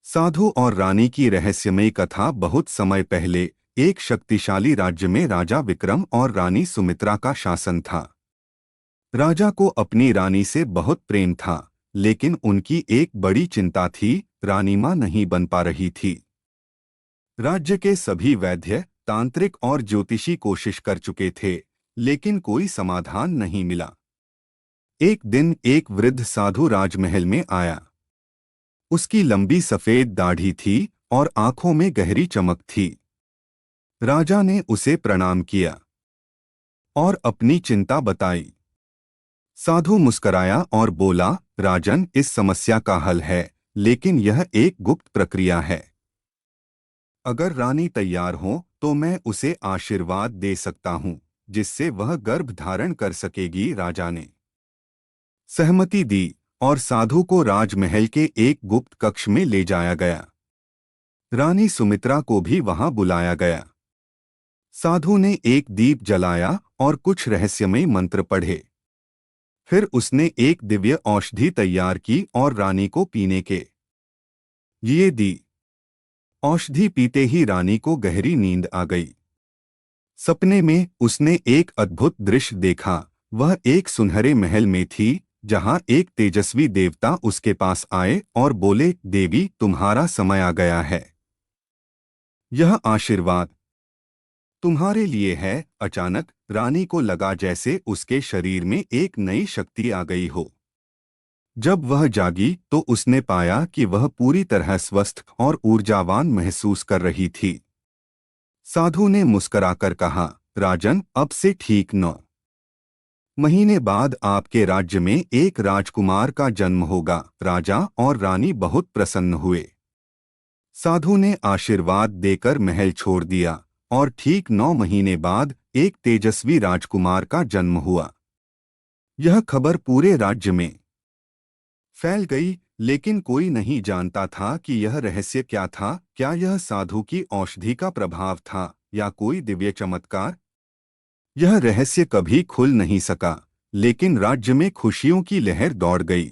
साधु और रानी की रहस्यमयी कथा। बहुत समय पहले एक शक्तिशाली राज्य में राजा विक्रम और रानी सुमित्रा का शासन था। राजा को अपनी रानी से बहुत प्रेम था, लेकिन उनकी एक बड़ी चिंता थी, रानी मां नहीं बन पा रही थी। राज्य के सभी वैद्य, तांत्रिक और ज्योतिषी कोशिश कर चुके थे, लेकिन कोई समाधान नहीं मिला। एक दिन एक वृद्ध साधु राजमहल में आया। उसकी लंबी सफेद दाढ़ी थी और आंखों में गहरी चमक थी। राजा ने उसे प्रणाम किया और अपनी चिंता बताई। साधु मुस्कराया और बोला, राजन, इस समस्या का हल है, लेकिन यह एक गुप्त प्रक्रिया है। अगर रानी तैयार हो तो मैं उसे आशीर्वाद दे सकता हूं, जिससे वह गर्भ धारण कर सकेगी। राजा ने सहमति दी और साधु को राजमहल के एक गुप्त कक्ष में ले जाया गया। रानी सुमित्रा को भी वहां बुलाया गया। साधु ने एक दीप जलाया और कुछ रहस्यमय मंत्र पढ़े। फिर उसने एक दिव्य औषधि तैयार की और रानी को पीने के लिए दी। औषधि पीते ही रानी को गहरी नींद आ गई। सपने में उसने एक अद्भुत दृश्य देखा। वह एक सुनहरे महल में थी, जहां एक तेजस्वी देवता उसके पास आए और बोले, देवी, तुम्हारा समय आ गया है। यह आशीर्वाद तुम्हारे लिए है। अचानक रानी को लगा जैसे उसके शरीर में एक नई शक्ति आ गई हो। जब वह जागी तो उसने पाया कि वह पूरी तरह स्वस्थ और ऊर्जावान महसूस कर रही थी। साधु ने मुस्कुराकर कहा, राजन, अब से ठीक 9 महीने बाद आपके राज्य में एक राजकुमार का जन्म होगा। राजा और रानी बहुत प्रसन्न हुए। साधु ने आशीर्वाद देकर महल छोड़ दिया और ठीक 9 महीने बाद एक तेजस्वी राजकुमार का जन्म हुआ। यह खबर पूरे राज्य में फैल गई, लेकिन कोई नहीं जानता था कि यह रहस्य क्या था। क्या यह साधु की औषधि का प्रभाव था या कोई दिव्य चमत्कार? यह रहस्य कभी खुल नहीं सका, लेकिन राज्य में खुशियों की लहर दौड़ गई।